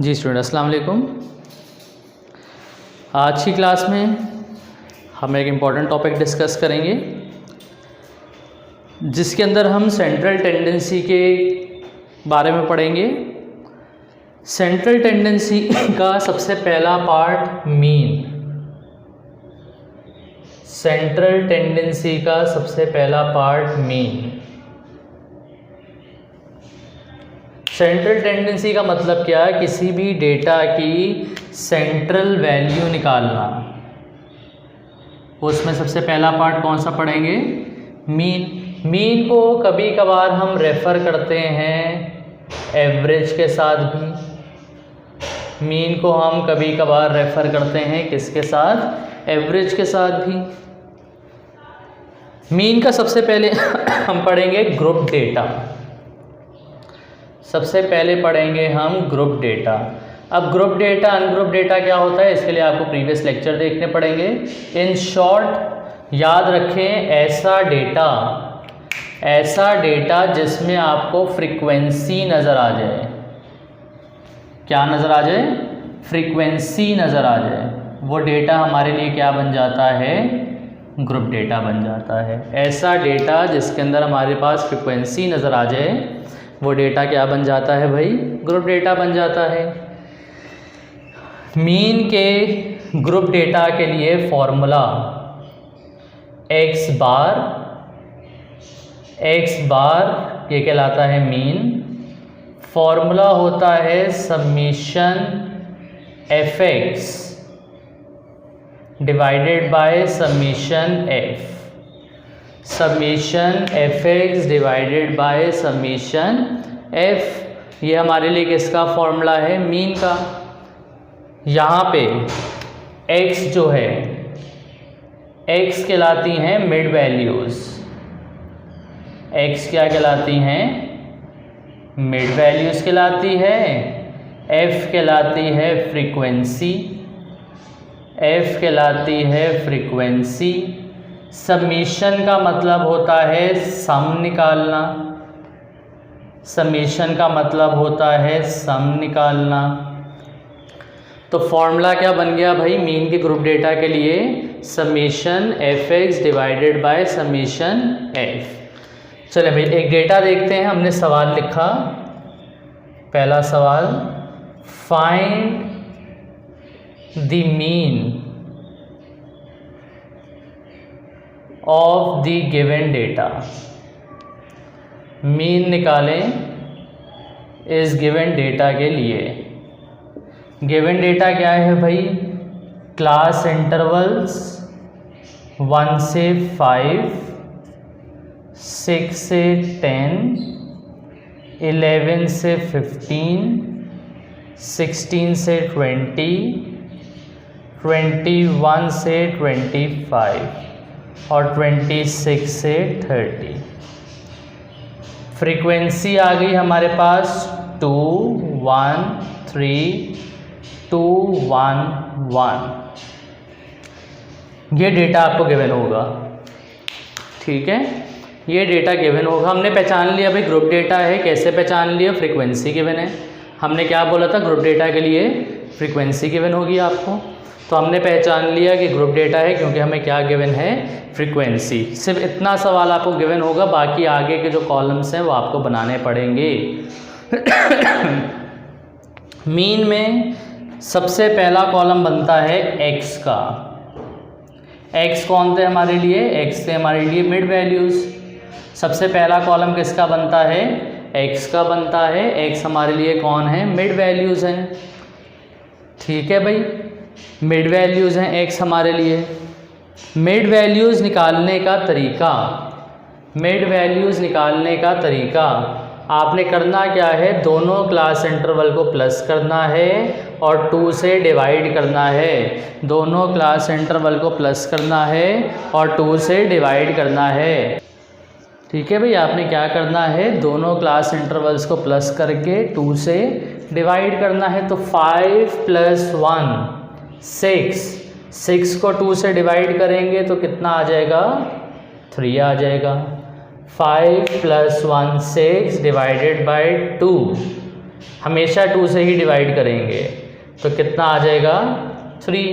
जी student अस्सलाम वालेकुम। आज की क्लास में हम एक इम्पॉर्टेंट टॉपिक डिस्कस करेंगे जिसके अंदर हम सेंट्रल टेंडेंसी के बारे में पढ़ेंगे। सेंट्रल टेंडेंसी का सबसे पहला पार्ट मीन। सेंट्रल टेंडेंसी का सबसे पहला पार्ट मीन। सेंट्रल टेंडेंसी का मतलब क्या है? किसी भी डेटा की सेंट्रल वैल्यू निकालना। उसमें सबसे पहला पार्ट कौन सा पढ़ेंगे? मीन। मीन को कभी कभार हम रेफ़र करते हैं एवरेज के साथ भी। मीन को हम कभी कभार रेफ़र करते हैं किसके साथ? एवरेज के साथ भी। मीन का सबसे पहले हम पढ़ेंगे ग्रुप डेटा। सबसे पहले पढ़ेंगे हम ग्रुप डेटा। अब ग्रुप डेटा अनग्रुप डेटा क्या होता है, इसके लिए आपको प्रीवियस लेक्चर देखने पड़ेंगे। इन शॉर्ट याद रखें, ऐसा डेटा जिसमें आपको फ्रीक्वेंसी नज़र आ जाए। क्या नज़र आ जाए? फ्रीक्वेंसी नज़र आ जाए। वो डेटा हमारे लिए क्या बन जाता है? ग्रुप डेटा बन जाता है। ऐसा डेटा जिसके अंदर हमारे पास फ्रीक्वेंसी नज़र आ जाए वो डेटा क्या बन जाता है भाई? ग्रुप डेटा बन जाता है। मीन के ग्रुप डेटा के लिए फॉर्मूला x बार ये कहलाता है मीन। फॉर्मूला होता है summation fx divided by summation f। Summation fx divided by summation f, ये हमारे लिए किसका फॉर्मूला है? मीन का। यहाँ पे x जो है, x कहलाती हैं मिड वैल्यूज़। x क्या कहलाती हैं? मिड वैल्यूज़ कहलाती है। f कहलाती है फ्रीक्वेंसी। f कहलाती है फ्रीक्वेंसी। समीशन का मतलब होता है सम निकालना। समीशन का मतलब होता है सम निकालना। तो फॉर्मूला क्या बन गया भाई मीन के ग्रुप डेटा के लिए? Summation fx divided by summation f। चलिए भाई एक डेटा देखते हैं। हमने सवाल लिखा, पहला सवाल, find the mean of the given data. Mean निकालें इस गिवन डेटा के लिए। गिवन डेटा क्या है भाई? क्लास इंटरवल्स 1 से 5, 6 से 10, 11 से 15, 16 से 20, 21 से 25 और 26 से 30। फ्रीक्वेंसी आ गई हमारे पास 2 1 3 2 1 1। ये डेटा आपको गिवन होगा, ठीक है? ये डेटा गिवन होगा। हमने पहचान लिया भाई ग्रुप डेटा है। कैसे पहचान लिया? फ्रीक्वेंसी गिवन है। हमने क्या बोला था? ग्रुप डेटा के लिए फ्रीक्वेंसी गिवन होगी आपको। तो हमने पहचान लिया कि ग्रुप डेटा है क्योंकि हमें क्या गिवन है? फ्रीक्वेंसी। सिर्फ इतना सवाल आपको गिवन होगा, बाकी आगे के जो कॉलम्स हैं वो आपको बनाने पड़ेंगे। मीन में सबसे पहला कॉलम बनता है x का। x कौन थे हमारे लिए? x थे हमारे लिए मिड वैल्यूज़। सबसे पहला कॉलम किसका बनता है? x का बनता है। x हमारे लिए कौन है? मिड वैल्यूज़ हैं, ठीक है भाई? मिड वैल्यूज़ हैं x हमारे लिए। मिड वैल्यूज़ निकालने का तरीका, मिड वैल्यूज़ निकालने का तरीका आपने करना क्या है? दोनों क्लास इंटरवल को प्लस करना है और 2 से डिवाइड करना है। दोनों क्लास इंटरवल को प्लस करना है और 2 से डिवाइड करना है, ठीक है भाई? आपने क्या करना है? दोनों क्लास इंटरवल्स को प्लस करके 2 से डिवाइड करना है। तो 5 + 1 6 को 2 से डिवाइड करेंगे तो कितना आ जाएगा? 3 आ जाएगा। 5 + 1 6 डिवाइडेड बाय 2 हमेशा 2 से ही डिवाइड करेंगे तो कितना आ जाएगा 3।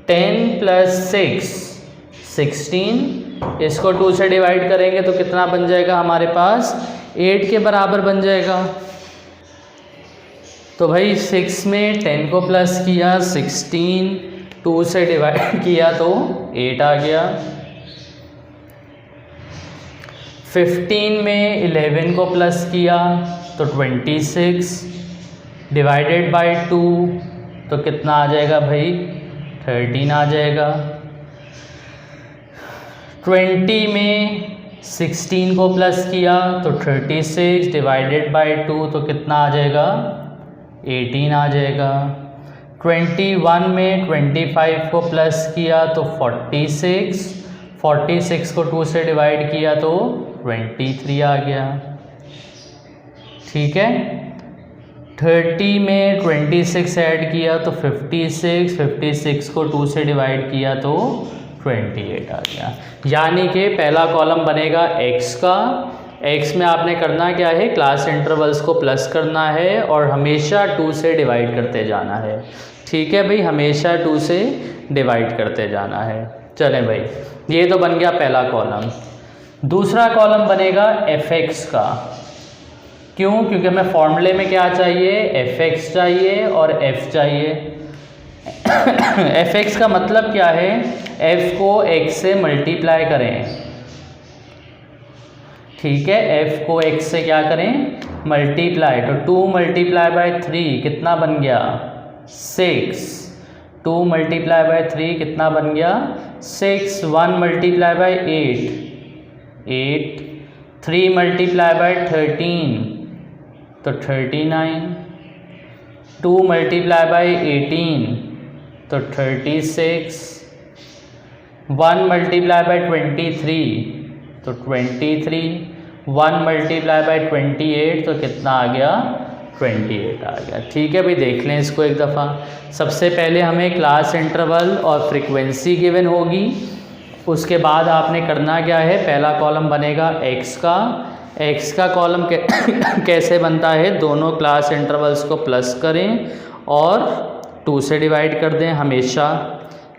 10 + 6 16, इसको 2 से डिवाइड करेंगे तो कितना बन जाएगा हमारे पास 8 के बराबर बन जाएगा। तो भाई 6 में 10 को प्लस किया, 16 2 से डिवाइड किया तो 8 आ गया। 15 में 11 को प्लस किया तो 26 डिवाइडेड बाय 2 तो कितना आ जाएगा भाई 13 आ जाएगा। 20 में 16 को प्लस किया तो 36 डिवाइडेड बाय 2 तो कितना आ जाएगा 18 आ जाएगा। 21 में 25 को प्लस किया तो 46, 46 को 2 से डिवाइड किया तो 23 आ गया। ठीक है। 30 में 26 ऐड किया तो 56, 56 को 2 से डिवाइड किया तो 28 आ गया। यानी कि पहला कॉलम बनेगा x का। x में आपने करना क्या है, क्लास इंटरवल्स को प्लस करना है और हमेशा 2 से डिवाइड करते जाना है। ठीक है भाई, हमेशा 2 से डिवाइड करते जाना है। चलें भाई, ये तो बन गया पहला कॉलम। दूसरा कॉलम बनेगा fx का। क्यों? क्योंकि हमें फॉर्मूले में क्या चाहिए, fx चाहिए और f चाहिए। fx का मतलब क्या है, f को x से मल्टीप्लाई करें। ठीक है, f को x से क्या करें, मल्टीप्लाई। तो 2 × 3 कितना बन गया 6। 2 × 3 कितना बन गया 6। 1 × 8 8। 3 × 13 तो 39। 2 × 18 तो 36। 1 × 23 तो 23। 1 × 28 तो कितना आ गया 28 आ गया। ठीक है भाई, देख लें इसको एक दफ़ा। सबसे पहले हमें क्लास इंटरवल और फ्रीक्वेंसी गिवन होगी। उसके बाद आपने करना क्या है, पहला कॉलम बनेगा x का। x का कॉलम कैसे बनता है, दोनों क्लास इंटरवल्स को प्लस करें और 2 से डिवाइड कर दें। हमेशा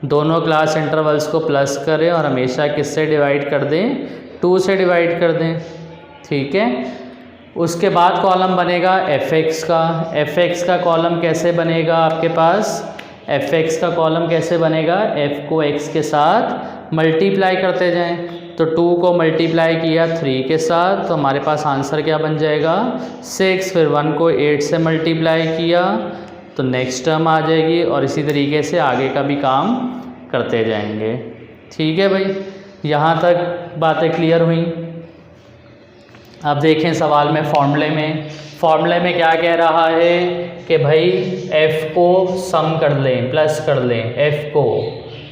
दोनों क्लास इंटरवल्स को प्लस करें और हमेशा किससे डिवाइड कर दें, 2 से डिवाइड कर दें। ठीक है। उसके बाद कॉलम बनेगा fx का। fx का कॉलम कैसे बनेगा आपके पास, fx का कॉलम कैसे बनेगा, f को x के साथ मल्टीप्लाई करते जाएं। तो 2 को मल्टीप्लाई किया 3 के साथ तो हमारे पास आंसर क्या बन जाएगा 6। फिर 1 को 8 से मल्टीप्लाई किया तो नेक्स्ट टर्म आ जाएगी और इसी तरीके से आगे का भी काम करते जाएंगे। ठीक है भाई, यहाँ तक बातें क्लियर हुई। अब देखें सवाल में फॉर्मूले में क्या कह रहा है कि भाई f को सम कर लें, प्लस कर लें f को।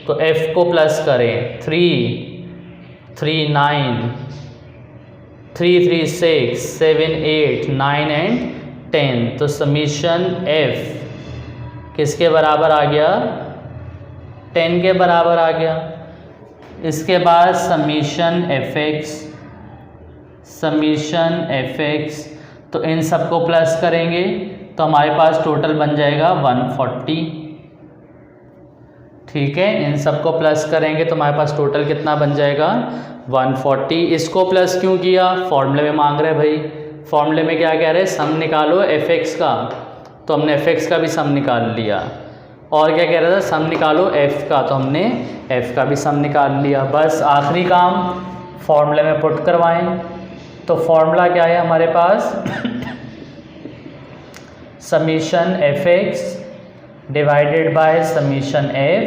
तो f को प्लस करें 3 3 9, 3 3 6, 7 8, 9 एंड 10। तो समीशन f किसके बराबर आ गया 10 के बराबर आ गया। इसके बाद समीशन fx, तो इन सबको प्लस करेंगे तो हमारे पास टोटल बन जाएगा 140। ठीक है, इन सबको प्लस करेंगे तो हमारे पास टोटल कितना बन जाएगा 140। इसको प्लस क्यों किया, फॉर्मूले में मांग रहे भाई। फॉर्मूले में क्या कह रहे हैं, सम निकालो fx का, तो हमने fx का भी सम निकाल लिया। और क्या कह रहा था, सम निकालो f का, तो हमने f का भी सम निकाल लिया। बस आखिरी काम फॉर्मूले में पुट करवाएं। तो फॉर्मूला क्या है हमारे पास, summation fx divided by summation f।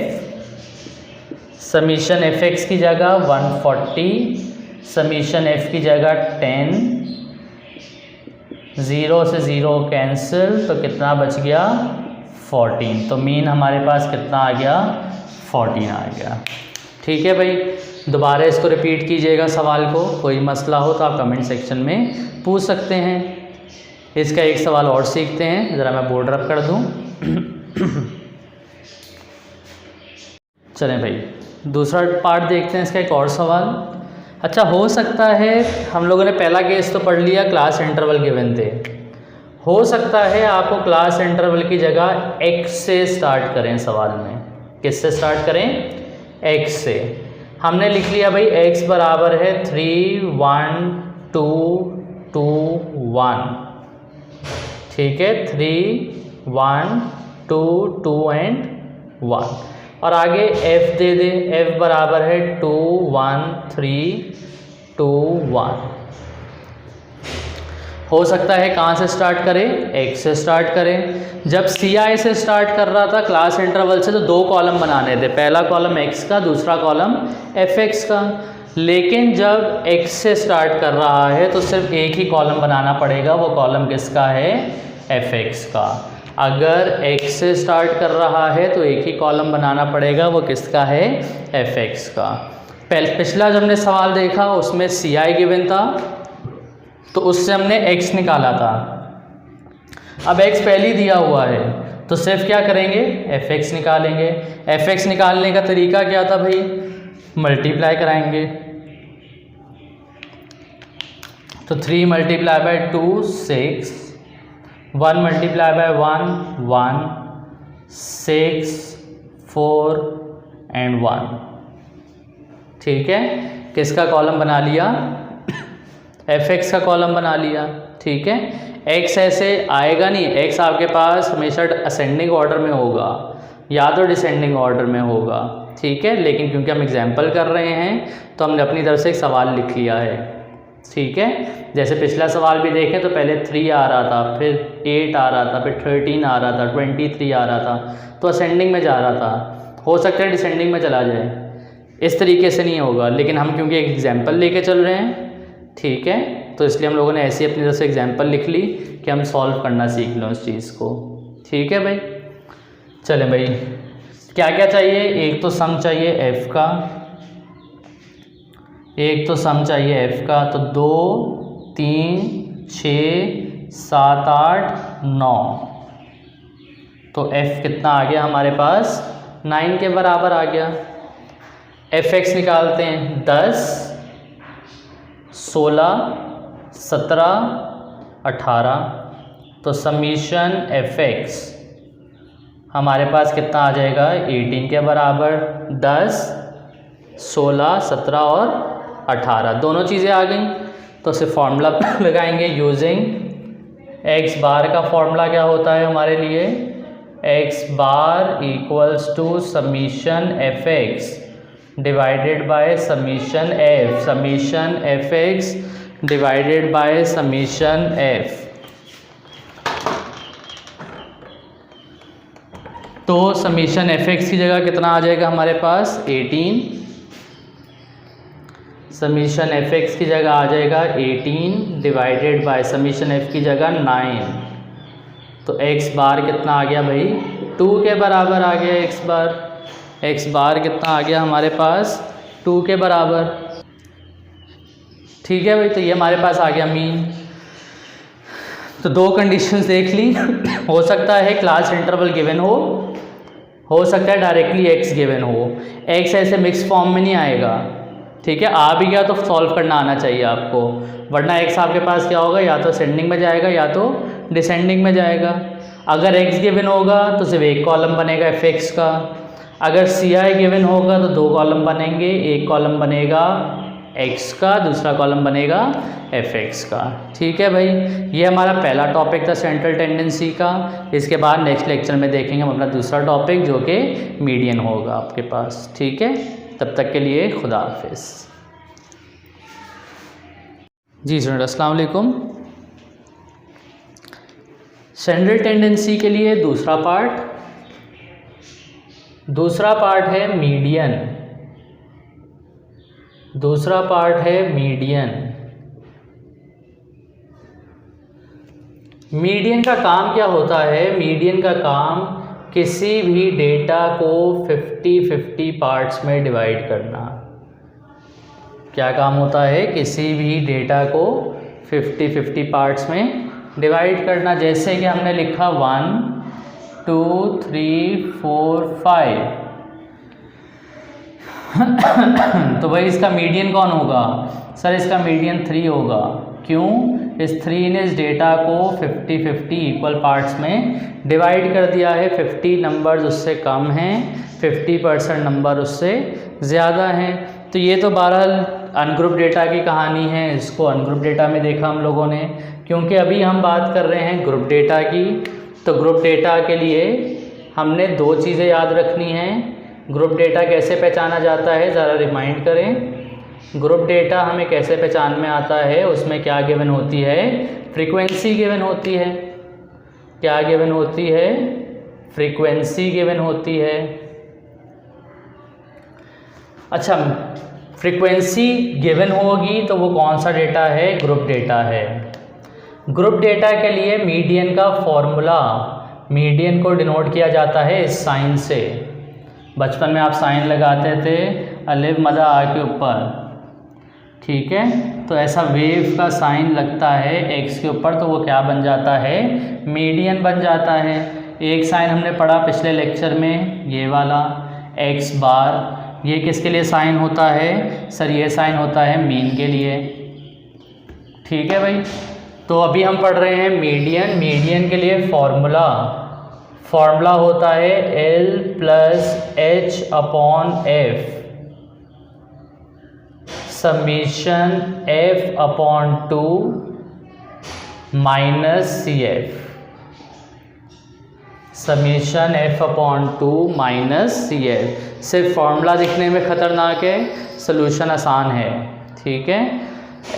Summation fx की जगह 140, समीशन f की जगह 10, 0 से 0 कैंसिल तो कितना बच गया 14। तो मीन हमारे पास कितना आ गया 14 आ गया। ठीक है भाई, दोबारा इसको रिपीट कीजिएगा सवाल को। कोई मसला हो तो आप कमेंट सेक्शन में पूछ सकते हैं। इसका एक सवाल और सीखते हैं, ज़रा मैं बोर्ड रब कर दूं। चलें भाई, दूसरा पार्ट देखते हैं इसका, एक और सवाल। अच्छा, हो सकता है हम लोगों ने पहला केस तो पढ़ लिया, क्लास इंटरवल गिवन थे। हो सकता है आपको क्लास इंटरवल की जगह x से स्टार्ट करें सवाल में। किससे स्टार्ट करें? x से। हमने लिख लिया भाई x बराबर है 3 1 2 2 1, ठीक है, 3 1 2 2 एंड 1। और आगे f दे दे, f बराबर है 2 1 3 2 1। हो सकता है कहाँ से स्टार्ट करें? x से स्टार्ट करें। जब ci से स्टार्ट कर रहा था क्लास इंटरवल से तो दो कॉलम बनाने थे, पहला कॉलम x का, दूसरा कॉलम fx का। लेकिन जब x से स्टार्ट कर रहा है तो सिर्फ एक ही कॉलम बनाना पड़ेगा, वो कॉलम किसका है? fx का। अगर x से स्टार्ट कर रहा है तो एक ही कॉलम बनाना पड़ेगा, वो किसका है? fx का। पिछला जब हमने सवाल देखा उसमें ci गिवन था तो उससे हमने x निकाला था। अब x पहले दिया हुआ है तो सिर्फ क्या करेंगे? fx निकालेंगे। fx निकालने का तरीका क्या था भाई? मल्टीप्लाई कराएंगे। तो 3 multiply by 2 6, 1 multiply by 1 1, 6 4 and 1, ठीक है। किसका कॉलम बना लिया? fx का कॉलम बना लिया, ठीक है। x ऐसे आएगा नहीं, x आपके पास हमेशा असेंडिंग ऑर्डर में होगा या तो डिसेंडिंग ऑर्डर में होगा, ठीक है। लेकिन क्योंकि हम एग्जाम्पल कर रहे हैं तो हमने अपनी तरफ से एक सवाल लिख लिया है, ठीक है। जैसे पिछला सवाल भी देखें तो पहले 3 आ रहा था, फिर 8 आ रहा था, फिर 13 आ रहा था, 23 आ रहा था, तो असेंडिंग में जा रहा था। हो सकता है डिसेंडिंग में चला जाए, इस तरीके से नहीं होगा। लेकिन हम क्योंकि एक एग्जाम्पल लेके चल रहे हैं, ठीक है, तो इसलिए हम लोगों ने ऐसी अपनी तरफ से एग्जाम्पल लिख ली कि हम सॉल्व करना सीख लो इस चीज़ को, ठीक है भाई। चलें भाई, क्या क्या चाहिए? एक तो सम चाहिए f का, एक तो सम चाहिए f का। तो 2 3 6 7 8 9, तो f कितना आ गया हमारे पास? 9 के बराबर आ गया। fx निकालते हैं, 10 16 17 18, तो समीशन fx हमारे पास कितना आ जाएगा? 18 के बराबर। 10 16 17 और 18 दोनों चीज़ें आ गई, तो सिर्फ फॉर्मूला लगाएंगे यूजिंग x बार का फॉर्मूला क्या होता है हमारे लिए? x bar equals to summation fx divided by summation f, summation fx divided by summation f। तो समीशन fx की जगह कितना आ जाएगा हमारे पास? 18। समीशन fx की जगह आ जाएगा 18 डिवाइडेड बाय समीशन f की जगह 9। तो x बार कितना आ गया भाई? 2 के बराबर आ गया x बार। x बार कितना आ गया हमारे पास? 2 के बराबर, ठीक है भाई। तो ये हमारे पास आ गया मीन। तो दो कंडीशंस देख ली। हो सकता है क्लास इंटरवल गिवन हो सकता है डायरेक्टली x गिवन हो। x ऐसे मिक्स फॉर्म में नहीं आएगा, ठीक है। आ भी गया तो सॉल्व करना आना चाहिए आपको, वरना x आपके पास क्या होगा? या तो असेंडिंग में जाएगा या तो डिसेंडिंग में जाएगा। अगर x गिवन होगा तो सिर्फ एक कॉलम बनेगा fx का। अगर ci गिवन होगा तो दो कॉलम बनेंगे, एक कॉलम बनेगा x का, दूसरा कॉलम बनेगा fx का, ठीक है भाई। ये हमारा पहला टॉपिक था सेंट्रल टेंडेंसी का। इसके बाद नेक्स्ट लेक्चर में देखेंगे हम अपना दूसरा टॉपिक जो कि मीडियन होगा आपके पास, ठीक है। तब तक के लिए खुदा हाफिज़। जी स्टूडेंट अस्सलाम वालेकुम। सेंट्रल टेंडेंसी के लिए दूसरा पार्ट है मीडियन। दूसरा पार्ट है मीडियन। मीडियन का काम क्या होता है? मीडियन का काम किसी भी डेटा को 50-50 पार्ट्स में डिवाइड करना। क्या काम होता है? किसी भी डेटा को 50-50 पार्ट्स में डिवाइड करना। जैसे कि हमने लिखा 1 2 3 4 5 तो भाई इसका मीडियन कौन होगा? सर इसका मीडियन 3 होगा। क्यों? इस 3 ने इस डेटा को 50-50 इक्वल पार्ट्स में डिवाइड कर दिया है। 50 नंबर्स उससे कम हैं, 50% नंबर उससे ज़्यादा हैं। तो ये तो बहरहाल अनग्रुप डेटा की कहानी है, इसको अनग्रुप डेटा में देखा हम लोगों ने। क्योंकि अभी हम बात कर रहे हैं ग्रुप डेटा की, तो ग्रुप डेटा के लिए हमने 2 चीज़ें याद रखनी हैं। ग्रुप डेटा कैसे पहचाना जाता है, ज़रा रिमाइंड करें। ग्रुप डेटा हमें कैसे पहचान में आता है, उसमें क्या गिवन होती है, फ्रीक्वेंसी गिवन होती है। क्या गिवन होती है, फ्रीक्वेंसी गिवन होती है। अच्छा, फ्रीक्वेंसी गिवन होगी तो वो कौन सा डेटा है, ग्रुप डेटा है। ग्रुप डेटा के लिए मीडियन का फॉर्मूला, मीडियन को डिनोट किया जाता है इस साइन से। बचपन में आप साइन लगाते थे अलिफ मदा आ के ऊपर, ठीक है। तो ऐसा वेव का साइन लगता है एक्स के ऊपर, तो वो क्या बन जाता है, मीडियन बन जाता है। एक साइन हमने पढ़ा पिछले लेक्चर में, ये वाला एक्स बार, ये किसके लिए साइन होता है सर, ये साइन होता है मीन के लिए, ठीक है भाई। तो अभी हम पढ़ रहे हैं मीडियन। मीडियन के लिए फॉर्मूला होता है L + H/F summation F/2 - CF, summation F/2 - CF। सिर्फ फॉर्मूला दिखने में ख़तरनाक है, सोल्यूशन आसान है, ठीक है।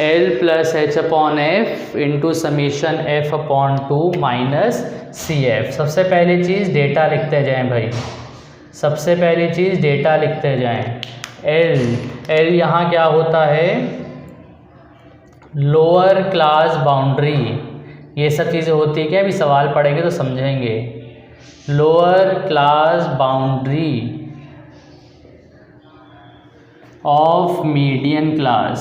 L + H/F into summation F/2 - CF। सबसे पहली चीज़ डेटा लिखते जाएं भाई, सबसे पहली चीज़ डेटा लिखते जाएं। L यहाँ क्या होता है, लोअर क्लास बाउंड्री। ये सब चीज़ें होती है क्या, अभी सवाल पढ़ेंगे तो समझेंगे। Lower class boundary of median class,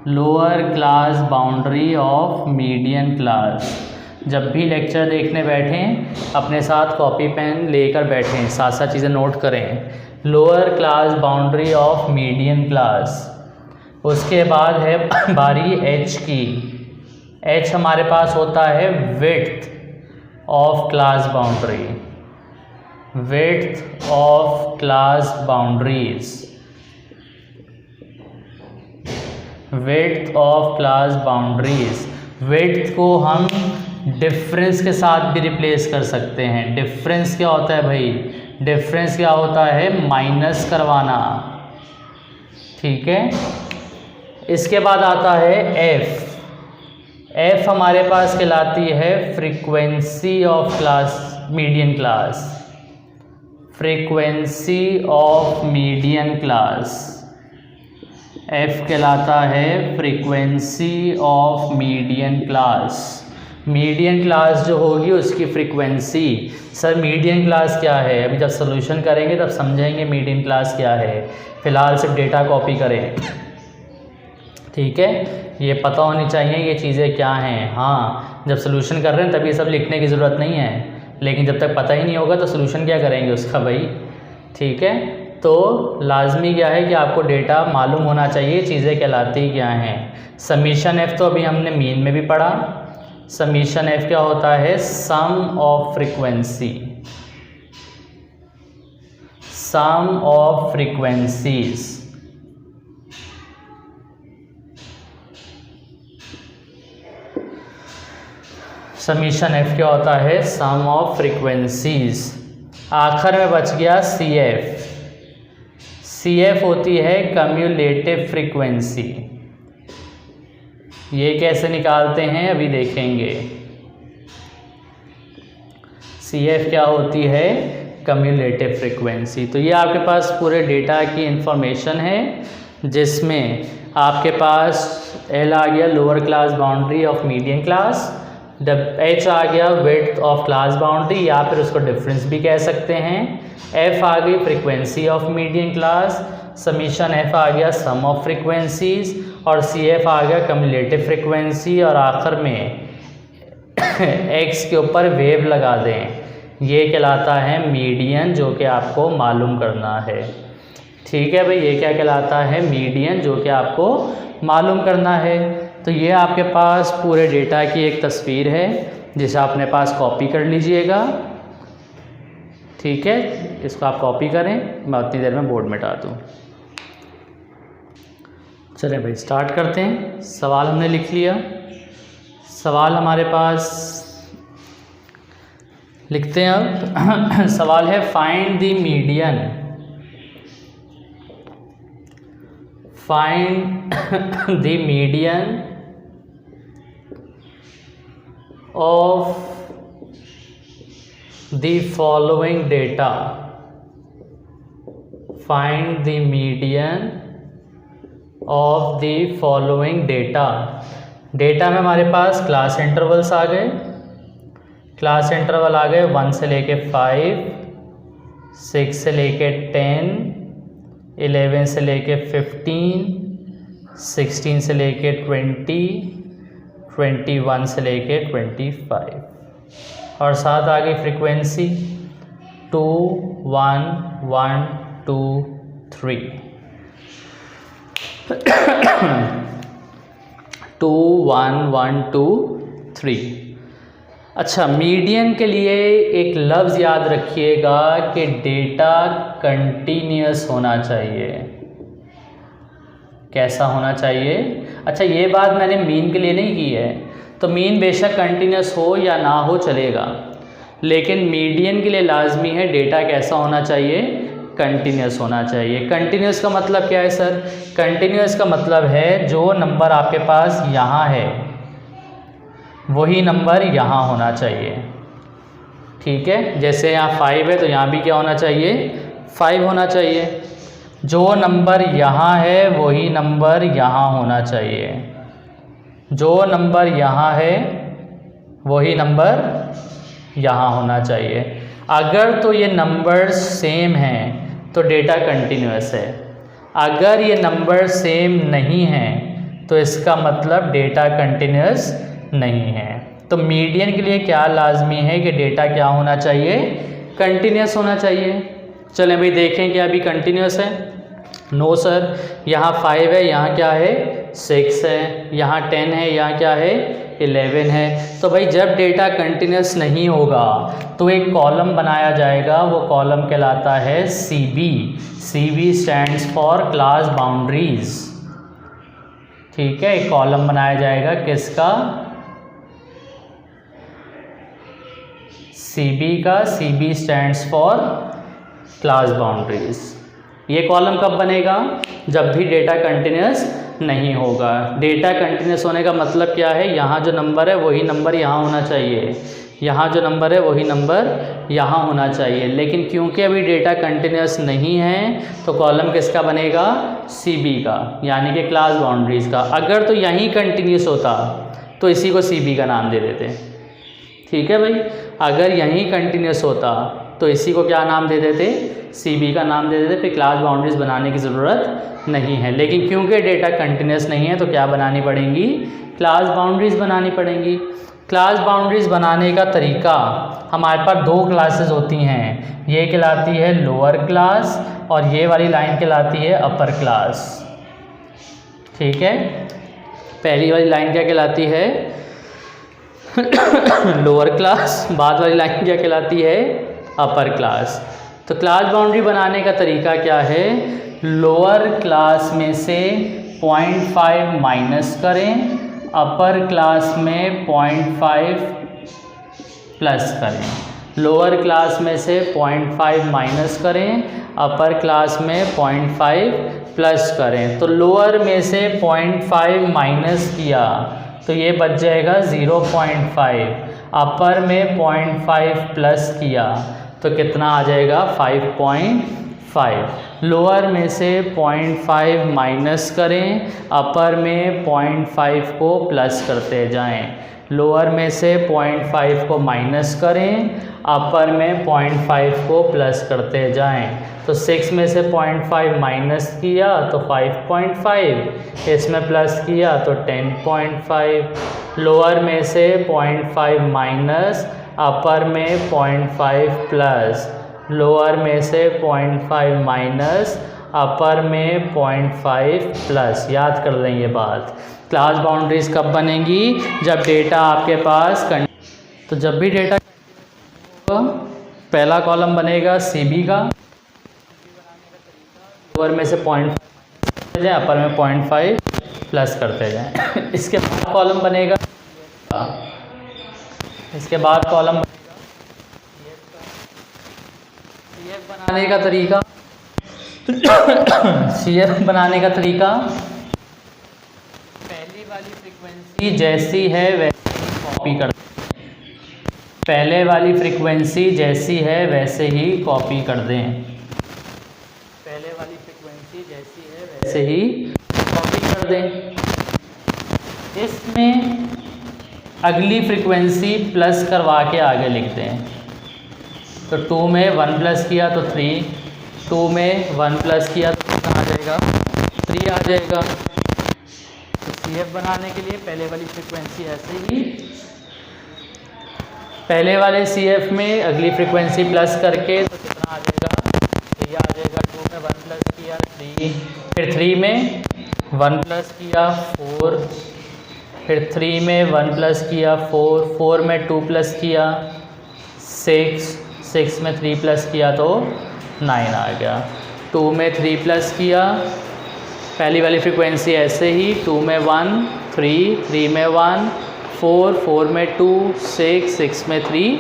lower class boundary of median class. जब भी लेक्चर देखने बैठें अपने साथ कॉपी पेन लेकर बैठें, साथ साथ चीज़ें नोट करें। Lower class boundary of median class. उसके बाद है बारी H की। H हमारे पास होता है width of class boundary, width of class boundaries, width of class boundaries. Width को हम डिफरेंस के साथ भी रिप्लेस कर सकते हैं। डिफरेंस क्या होता है भाई, डिफरेंस क्या होता है, माइनस करवाना, ठीक है। इसके बाद आता है F। F हमारे पास कहलाती है frequency of class median class, frequency of median class. F कहलाता है frequency of median class. Median class जो होगी उसकी फ्रीक्वेंसी। सर मीडियन क्लास क्या है, अभी जब सॉल्यूशन करेंगे तब समझेंगे मीडियन क्लास क्या है। फ़िलहाल सिर्फ डेटा कॉपी करें, ठीक है। ये पता होनी चाहिए ये चीज़ें क्या हैं। हाँ, जब सॉल्यूशन कर रहे हैं तभी सब लिखने की ज़रूरत नहीं है, लेकिन जब तक पता ही नहीं होगा तो सॉल्यूशन क्या करेंगे उसका भाई, ठीक है। तो लाजमी क्या है कि आपको डेटा मालूम होना चाहिए चीज़ें कहलाती क्या हैं। समीशन F तो अभी हमने मीन में भी पढ़ा। समीशन F क्या होता है, sum of frequency, sum of frequencies. Summation F क्या होता है, सम ऑफ फ्रीक्वेंसीज। आखिर में बच गया CF। CF होती है कम्युलेटिव फ्रीक्वेंसी। ये कैसे निकालते हैं अभी देखेंगे। CF क्या होती है, कम्युलेटिव फ्रीक्वेंसी। तो ये आपके पास पूरे डेटा की इंफॉर्मेशन है, जिसमें आपके पास L आ गया lower class boundary of median class, H आ गया विड्थ ऑफ क्लास बाउंड्री या फिर उसको डिफरेंस भी कह सकते हैं, F आ गई frequency of median class, summation F आ गया सम ऑफ फ्रीक्वेंसीज, और CF आ गया कम्युलेटिव फ्रीक्वेंसी, और आखिर में X के ऊपर वेव लगा दें। ये कहलाता है मीडियन, जो कि आपको मालूम करना है, ठीक है भाई। ये क्या कहलाता है, मीडियन, जो कि आपको मालूम करना है। तो ये आपके पास पूरे डेटा की एक तस्वीर है जिसे आप अपने पास कॉपी कर लीजिएगा। ठीक है, इसको आप कॉपी करें, मैं उतनी देर में बोर्ड मिटा दूँ। चलें भाई स्टार्ट करते हैं। सवाल हमने लिख लिया। सवाल हमारे पास लिखते हैं अब। सवाल है find the median, find the median of the following data, find the median of the following data। Data में हमारे पास क्लास इंटरवल्स आ गए, क्लास इंटरवल आ गए 1 से लेके 5, 6 से लेके 10, 11 से लेके 15, 16 से लेके 20, 21 से लेके 25 और साथ आ गई फ्रीक्वेंसी 2 1 1 2 3 2 1 1 2 3। अच्छा, मीडियन के लिए एक लफ्ज़ याद रखिएगा कि डेटा कंटिन्यूअस होना चाहिए। कैसा होना चाहिए? अच्छा, ये बात मैंने मीन के लिए नहीं की है, तो मीन बेशक कंटिन्यूस हो या ना हो चलेगा, लेकिन मीडियन के लिए लाजमी है डेटा कैसा होना चाहिए? कंटिन्यूस होना चाहिए। कंटिन्यूस का मतलब क्या है सर? कंटिन्यूस का मतलब है जो नंबर आपके पास यहाँ है वही नंबर यहाँ होना चाहिए। ठीक है, जैसे यहाँ 5 है तो यहाँ भी क्या होना चाहिए? 5 होना चाहिए। जो नंबर यहाँ है वही नंबर यहाँ होना चाहिए। जो नंबर यहाँ है वही नंबर यहाँ होना चाहिए। अगर तो ये नंबर सेम हैं तो डेटा कंटिन्यूअस है, अगर ये नंबर सेम नहीं है तो इसका मतलब डेटा कंटिन्यूअस नहीं है। तो मीडियन के लिए क्या लाजमी है कि डेटा क्या होना चाहिए? कंटिन्यूअस होना चाहिए। चलें भाई देखें क्या अभी कंटिन्यूअस है? नो सर, यहाँ 5 है, यहाँ क्या है? 6 है, यहाँ 10 है, यहाँ क्या है? 11 है। तो भाई जब डेटा कंटिन्यूअस नहीं होगा तो एक कॉलम बनाया जाएगा, वो कॉलम कहलाता है CB। CB stands for class boundaries. ठीक है, एक कॉलम बनाया जाएगा किसका? CB का। CB stands for class boundaries. ये कॉलम कब बनेगा? जब भी डेटा कंटिन्यूस नहीं होगा। डेटा कंटिन्यूस होने का मतलब क्या है? यहाँ जो नंबर है वही नंबर यहाँ होना चाहिए, यहाँ जो नंबर है वही नंबर यहाँ होना चाहिए। लेकिन क्योंकि अभी डेटा कंटिन्यूस नहीं है तो कॉलम किसका बनेगा? CB का, यानी कि क्लास बाउंड्रीज़ का। अगर तो यहीं कंटिन्यूस होता तो इसी को CB का नाम दे देते। ठीक है भाई, अगर यहीं कंटिन्यूस होता तो इसी को क्या नाम दे देते? CB का नाम दे देते, फिर क्लास बाउंड्रीज बनाने की ज़रूरत नहीं है। लेकिन क्योंकि डेटा कंटिन्यूस नहीं है तो क्या बनानी पड़ेंगी? क्लास बाउंड्रीज बनानी पड़ेंगी। क्लास बाउंड्रीज बनाने का तरीका, हमारे पास 2 क्लासेस होती हैं, ये कहलाती है लोअर क्लास और ये वाली लाइन कहलाती है अपर क्लास। ठीक है, पहली वाली लाइन क्या कहलाती है? Lower class. बाद वाली लाइन क्या कहलाती है? Upper class. तो क्लास बाउंड्री बनाने का तरीका क्या है? लोअर क्लास में से 0.5 माइनस करें, अपर क्लास में 0.5 प्लस करें। लोअर क्लास में से 0.5 माइनस करें, अपर क्लास में 0.5 प्लस करें। तो लोअर में से 0.5 माइनस किया तो ये बच जाएगा 0.5। अपर में 0.5 प्लस किया तो कितना आ जाएगा? 5.5। लोअर में से 0.5 माइनस करें, अपर में 0.5 को प्लस करते जाएं। लोअर में से 0.5 को माइनस करें, अपर में 0.5 को प्लस करते जाएं। तो 6 में से 0.5 माइनस किया तो 5.5, इसमें प्लस किया तो 10.5। लोअर में से 0.5 माइनस, अपर में 0.5 प्लस। लोअर में से 0.5 माइनस, अपर में 0.5 प्लस। याद कर लें ये बात, क्लास बाउंड्रीज कब बनेंगी? जब डेटा आपके पास तो जब भी डेटा होगा पहला कॉलम बनेगा CB का, लोअर में से 0.5 जाए, अपर में 0.5 प्लस करते जाएं। इसके बाद कॉलम बनेगा, इसके बाद कॉलम CF बनाने का तरीका CF बनाने का तरीका, पहली वाली फ्रीक्वेंसी जैसी है वैसे ही कॉपी कर दें। पहले वाली फ्रीक्वेंसी जैसी है वैसे ही कॉपी कर दें। पहले वाली फ्रीक्वेंसी जैसी है वैसे ही कॉपी कर दें। इसमें अगली फ्रीक्वेंसी प्लस करवा के आगे लिखते हैं। तो 2 में 1 प्लस किया तो 3, 2 में 1 प्लस किया तो कितना आ जाएगा? 3 आ जाएगा। तो CF बनाने के लिए पहले वाली फ्रीक्वेंसी ऐसे ही, पहले वाले CF में अगली फ्रीक्वेंसी प्लस करके तो कितना आ जाएगा? 3 आ जाएगा। 2 में 1 प्लस किया 3, फिर 3 में 1 प्लस किया 4, फिर 3 में 1 प्लस किया 4, 4 में 2 प्लस किया 6, 6 में 3 प्लस किया तो 9 आ गया। 2 में 3 प्लस किया, पहली वाली फ्रीक्वेंसी ऐसे ही, 2 में 1 3, 3 में 1 4, 4 में 2 6, 6 में 3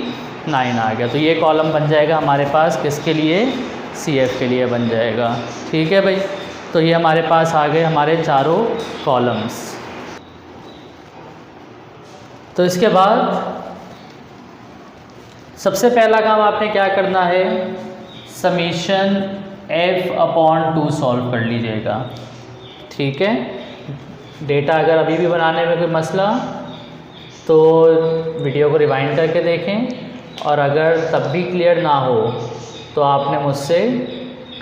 9 आ गया। तो ये कॉलम बन जाएगा हमारे पास किसके लिए? CF के लिए बन जाएगा। ठीक है भाई, तो ये हमारे पास आ गए हमारे चारों कॉलम्स। तो इसके बाद सबसे पहला काम आपने क्या करना है? समीशन F/2 सॉल्व कर लीजिएगा। ठीक है, डेटा अगर अभी भी बनाने में कोई मसला तो वीडियो को रिवाइंड करके देखें, और अगर तब भी क्लियर ना हो तो आपने मुझसे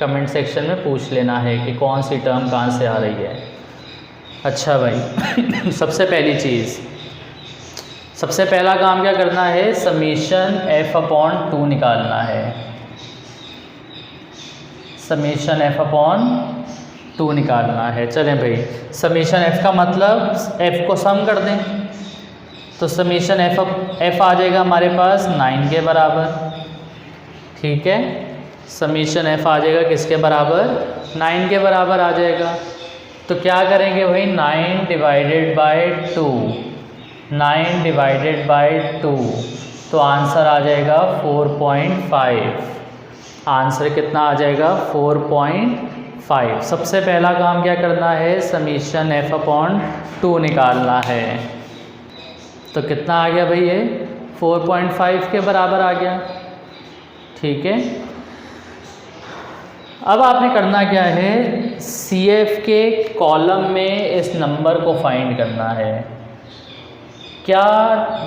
कमेंट सेक्शन में पूछ लेना है कि कौन सी टर्म कहाँ से आ रही है। अच्छा भाई सबसे पहली चीज़, सबसे पहला काम क्या करना है? समीशन F/2 निकालना है। समीशन F/2 निकालना है। चलें भाई, समीशन F का मतलब F को सम कर दें, तो समीशन F आ जाएगा हमारे पास 9 के बराबर। ठीक है, समीशन F आ जाएगा किसके बराबर? 9 के बराबर आ जाएगा। तो क्या करेंगे भाई? 9 डिवाइडेड बाय 2, 9 डिवाइडेड बाय 2, तो आंसर आ जाएगा 4.5। आंसर कितना आ जाएगा? 4.5। सबसे पहला काम क्या करना है? समीशन F/2 निकालना है। तो कितना आ गया भाई? ये 4.5 के बराबर आ गया। ठीक है, अब आपने करना क्या है? CF के कॉलम में इस नंबर को फाइंड करना है। क्या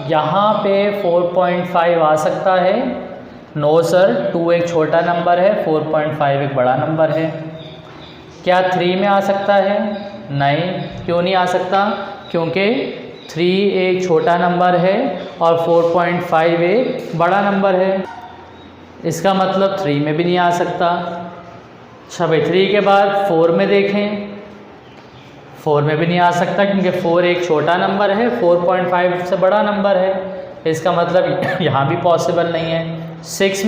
यहाँ पे 4.5 आ सकता है? नो सर, 2 एक छोटा नंबर है, 4.5 एक बड़ा नंबर है। क्या 3 में आ सकता है? नहीं। क्यों नहीं आ सकता? क्योंकि 3 एक छोटा नंबर है और 4.5 एक बड़ा नंबर है। इसका मतलब 3 में भी नहीं आ सकता। अच्छा भाई, 3 के बाद 4 में देखें, 4 में भी नहीं आ सकता क्योंकि 4 एक छोटा नंबर है, 4.5 से बड़ा नंबर है। इसका मतलब यहाँ भी पॉसिबल नहीं है। 6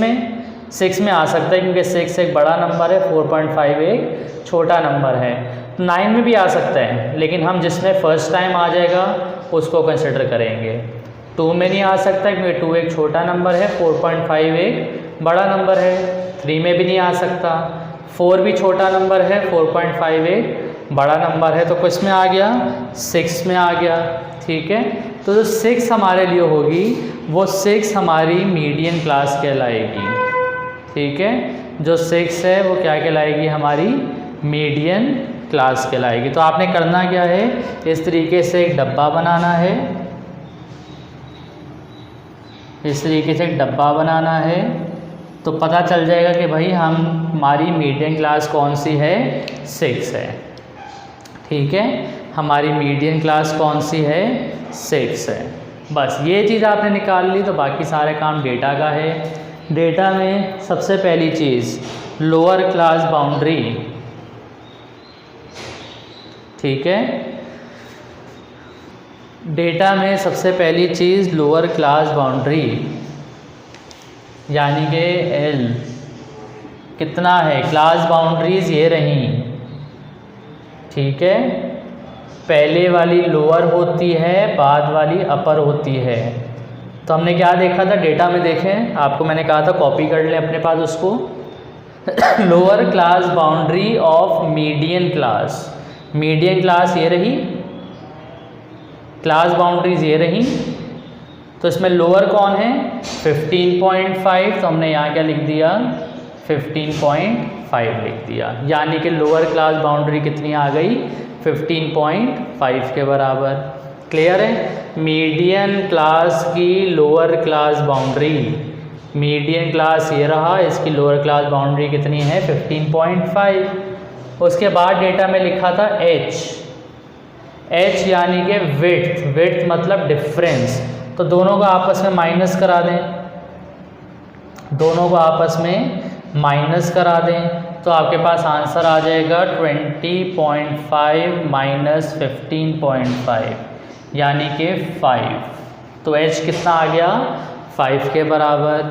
में आ सकता है क्योंकि 6 एक बड़ा नंबर है, 4.5 एक छोटा नंबर है। 9 में भी आ सकता है, लेकिन हम जिसमें फर्स्ट टाइम आ जाएगा उसको कंसिडर करेंगे। 2 में नहीं आ सकता क्योंकि 2 एक छोटा नंबर है, 4.5 एक बड़ा नंबर है। 3 में भी नहीं आ सकता, 4 भी छोटा नंबर है, 4.5 एक बड़ा नंबर है। तो किस में आ गया? 6 में आ गया। ठीक है, तो जो 6 हमारे लिए होगी वो 6 हमारी मीडियन क्लास कहलाएगी। ठीक है, जो 6 है वो क्या कहलाएगी? हमारी मीडियन क्लास कहलाएगी। तो आपने करना क्या है? इस तरीके से एक डब्बा बनाना है, इस तरीके से एक डब्बा बनाना है, तो पता चल जाएगा कि भाई हमारी मीडियन क्लास कौन सी है? 6 है। ठीक है, हमारी मीडियन क्लास कौन सी है? 6 है। बस ये चीज़ आपने निकाल ली तो बाकी सारे काम डेटा का है। डेटा में सबसे पहली चीज़ लोअर क्लास बाउंड्री। ठीक है, डेटा में सबसे पहली चीज़ लोअर क्लास बाउंड्री यानी कि एल कितना है, क्लास बाउंड्रीज ये रहीं, ठीक है। पहले वाली लोअर होती है, बाद वाली अपर होती है। तो हमने क्या देखा था डेटा में, देखें आपको मैंने कहा था कॉपी कर लें अपने पास उसको। Lower class boundary of median class, median class ये रही, क्लास बाउंड्रीज ये रही। तो इसमें लोअर कौन है 15.5, तो हमने यहाँ क्या लिख दिया 15.5 लिख दिया, यानी कि लोअर क्लास बाउंड्री कितनी आ गई 15.5 के बराबर। क्लियर है। मीडियन क्लास की lower class boundary, median class ये रहा, इसकी लोअर क्लास बाउंड्री कितनी है 15.5। उसके बाद डेटा में लिखा था एच, एच यानी कि विड्थ, विड्थ मतलब डिफरेंस। तो दोनों को आपस में माइनस करा दें, दोनों को आपस में माइनस करा दें, तो आपके पास आंसर आ जाएगा 20.5 माइनस 15.5 यानी कि 5। तो h कितना आ गया 5 के बराबर।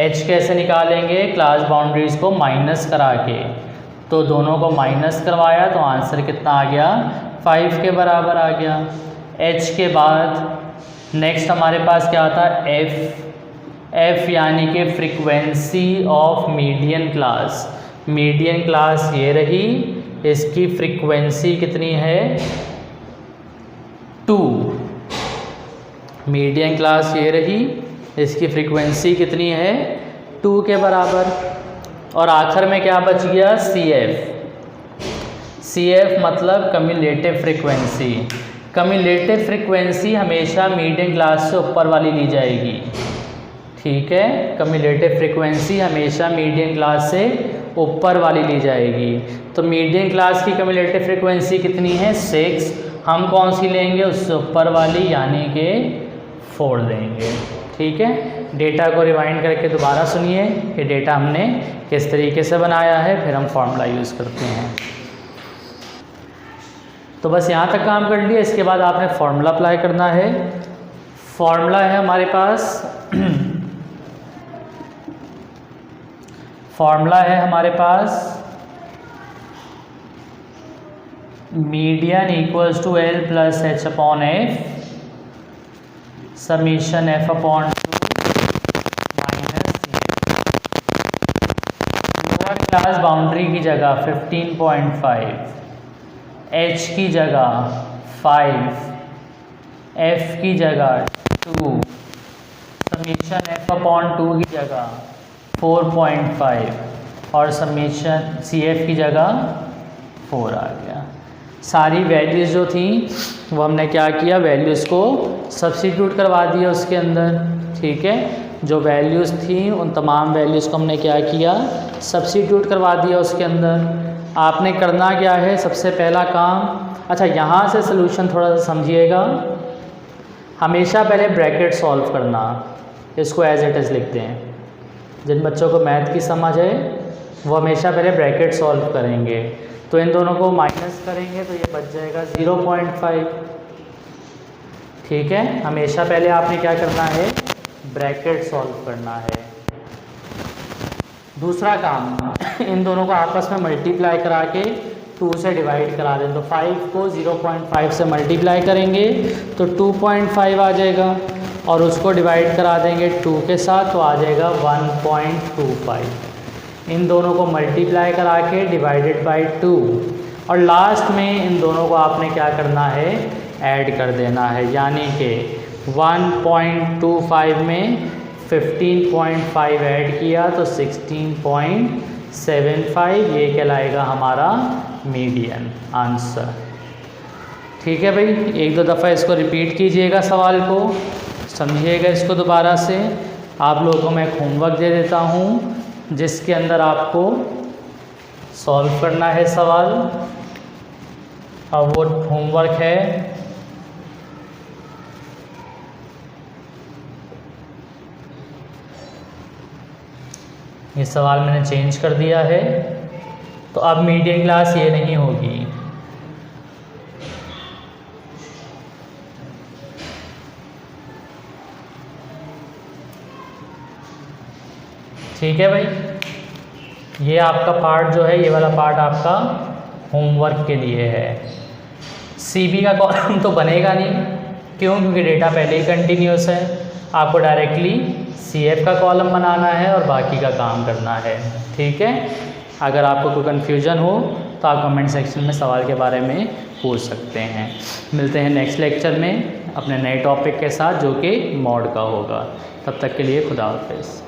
h कैसे निकालेंगे, क्लास बाउंड्रीज़ को माइनस करा के। तो दोनों को माइनस करवाया तो आंसर कितना आ गया 5 के बराबर आ गया। h के बाद नेक्स्ट हमारे पास क्या था f, f यानी कि frequency of median class, median class ये रही, इसकी फ्रीक्वेंसी कितनी है 2, मीडियन क्लास ये रही, इसकी फ्रीक्वेंसी कितनी है 2 के बराबर। और आखिर में क्या बच गया CF, CF मतलब कम्युलेटिव फ्रीक्वेंसी। कम्युलेटिव फ्रीक्वेंसी हमेशा मीडियन क्लास से ऊपर वाली ली जाएगी, ठीक है। कम्युलेटिव फ्रीक्वेंसी हमेशा मीडियन क्लास से ऊपर वाली ली जाएगी। तो मीडियन क्लास की कम्युलेटिव फ्रीक्वेंसी कितनी है 6, हम कौन सी लेंगे उससे ऊपर वाली यानी कि 4 लेंगे, ठीक है। डेटा को रिवाइंड करके दोबारा सुनिए कि डेटा हमने किस तरीके से बनाया है, फिर हम फॉर्मूला यूज़ करते हैं। तो बस यहाँ तक काम कर लिया, इसके बाद आपने फॉर्मूला अप्लाई करना है। फॉर्मूला है हमारे पास फॉर्मूला है हमारे पास median equals to l plus h upon f summation f upon 2 minus lower class boundary की जगह 15.5, एच की जगह 5, एफ की जगह 2, समीशन एफ अपॉन 2 की जगह 4.5 और समीशन सी एफ की जगह 4 आ गया। सारी वैल्यूज़ जो थी वो हमने क्या किया, वैल्यूज़ को सब्स्टिट्यूट करवा दिया उसके अंदर, ठीक है। जो वैल्यूज़ थी उन तमाम वैल्यूज़ को हमने क्या किया, सब्स्टिट्यूट करवा दिया उसके अंदर। आपने करना क्या है, सबसे पहला काम, अच्छा यहाँ से सलूशन थोड़ा सा समझिएगा। हमेशा पहले ब्रैकेट सॉल्व करना, इसको एज इट इज़ लिखते हैं। जिन बच्चों को मैथ की समझ है वो हमेशा पहले ब्रैकेट सॉल्व करेंगे। तो इन दोनों को माइनस करेंगे तो ये बच जाएगा 0.5, ठीक है। हमेशा पहले आपने क्या करना है, ब्रैकेट सॉल्व करना है। दूसरा काम, इन दोनों को आपस में मल्टीप्लाई करा के 2 से डिवाइड करा दें। तो 5 को 0.5 से मल्टीप्लाई करेंगे तो 2.5 आ जाएगा, और उसको डिवाइड करा देंगे 2 के साथ तो आ जाएगा 1.25। इन दोनों को मल्टीप्लाई करा के डिवाइडेड बाई 2, और लास्ट में इन दोनों को आपने क्या करना है, ऐड कर देना है। यानी कि 1.25 में 15.5 ऐड किया तो 16.75, ये कहलाएगा हमारा मीडियन आंसर, ठीक है भाई। एक दो दफ़ा इसको रिपीट कीजिएगा, सवाल को समझिएगा इसको दोबारा से। आप लोगों को मैं एक होमवर्क दे देता हूँ जिसके अंदर आपको सॉल्व करना है सवाल। अब वो होमवर्क है ये सवाल मैंने चेंज कर दिया है, तो अब मीडियन क्लास ये नहीं होगी, ठीक है भाई, ये आपका पार्ट जो है, ये वाला पार्ट आपका होमवर्क के लिए है। CB का कॉलम तो बनेगा नहीं, क्यों? क्योंकि डेटा पहले ही कंटिन्यूस है। आपको डायरेक्टली CF का कॉलम बनाना है और बाकी का काम करना है। ठीक है, अगर आपको कोई कन्फ्यूजन हो तो आप कमेंट सेक्शन में सवाल के बारे में पूछ सकते हैं। मिलते हैं नेक्स्ट लेक्चर में अपने नए टॉपिक के साथ, जो कि मॉड का होगा। तब तक के लिए खुदा हाफिज़।